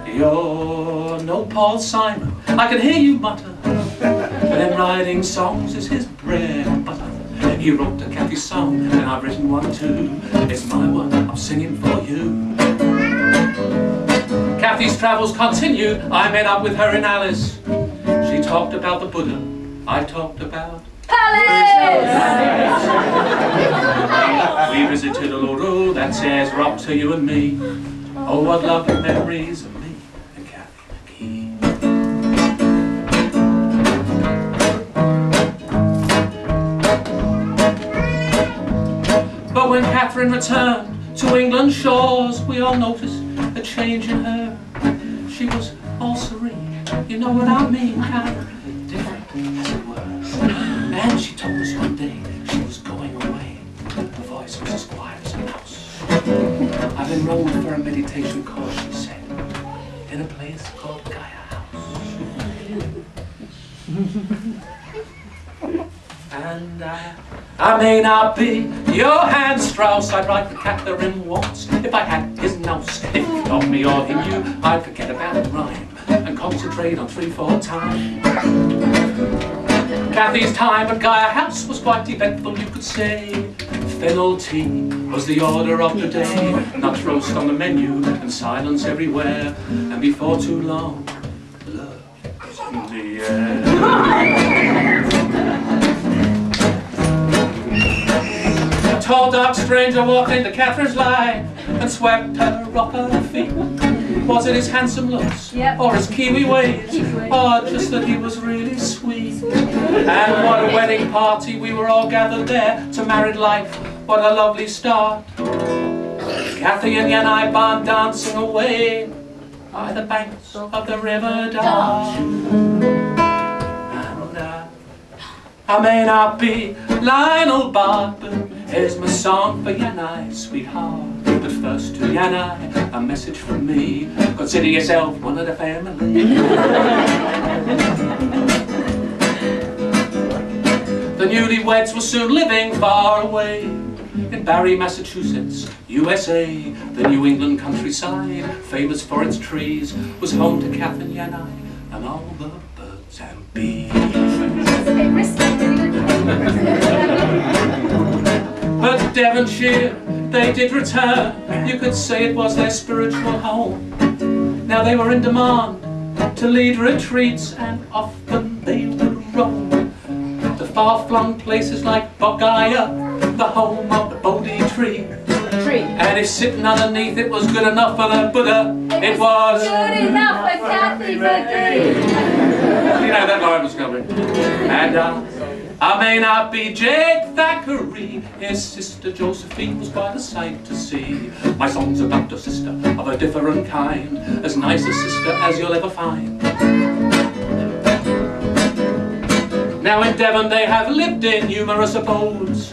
You're no Paul Simon, I can hear you mutter, but him writing songs is his bread and butter. He wrote a Cathy song, and I've written one too. It's my one, I'm singing for you. Cathy's travels continue. I met up with her in Alice. She talked about the Buddha, I talked about Alice. We visited Uluru, that says rock to you and me. Oh, what lovely memories of me and Cathy. But when Catherine returned to England's shores, we all noticed a change in her. She was all serene, you know what I mean, kind of different as it were. And she told us one day she was going away. Her voice was as quiet as a mouse. I've enrolled for a meditation course, she said, in a place called Gaia House. And I may not be Johann Strauss, I'd write the Catherine waltz if I had his nous. If he taught me all he knew, I'd forget about the rhyme and concentrate on 3/4 time. Cathy's time at Gaia House was quite eventful, you could say. Fennel tea was the order of the day, nuts roast on the menu and silence everywhere. And before too long, love was in the air. A tall dark stranger walked into Catherine's life and swept her off her feet. Was it his handsome looks, or his Kiwi ways, or just that he was really sweet? And what a wedding party, we were all gathered there to married life, what a lovely start. Cathy and Yanai barn dancing away by the banks of the River Dart. And I may not be Lionel Bart, but here's my song for Yanai, sweetheart. But first to Yanai, a message from me. Consider yourself one of the family. The newlyweds were soon living far away in Barrie, Massachusetts, USA. The New England countryside, famous for its trees, was home to Cathy and Yanai and all the birds and bees. But to Devonshire they did return. You could say it was their spiritual home. Now they were in demand to lead retreats, and often they would roam to far-flung places like Bogaya, the home of the Bodhi tree. And if sitting underneath it was good enough for the Buddha, it was good enough for Cathy. You know that line was coming. And I may not be Jake Thackeray, his sister Josephine was quite a sight to see. My song's about a sister of a different kind, as nice a sister as you'll ever find. Now in Devon they have lived in numerous abodes,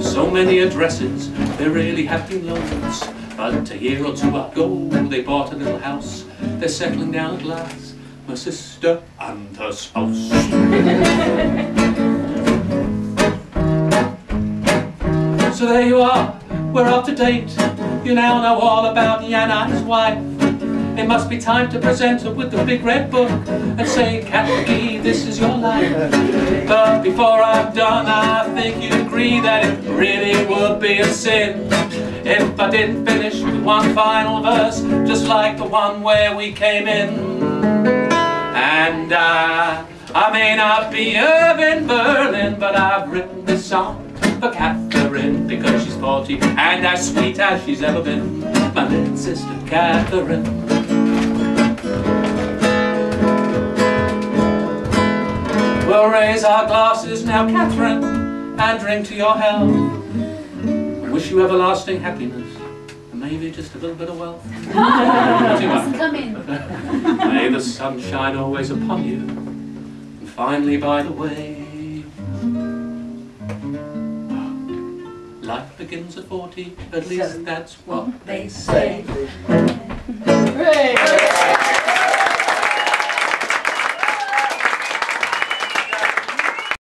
so many addresses, there really have been loads. But a year or two ago they bought a little house. They're settling down at last, my sister and her spouse. So there you are, we're up to date. You now know all about Yanai's wife. It must be time to present her with the big red book and say, Cathy, this is your life. But before I'm done, I think you'd agree that it really would be a sin if I didn't finish with one final verse, just like the one where we came in. And I may not be Irving Berlin, but I've written this song for Catherine, because she's 40 and as sweet as she's ever been, my little sister Catherine. We'll raise our glasses now, Catherine, and drink to your health. I wish you everlasting happiness, and maybe just a little bit of wealth. Come in. May the sun shine always upon you. And finally, by the way, life begins at 40, at least that's what they say. Hooray!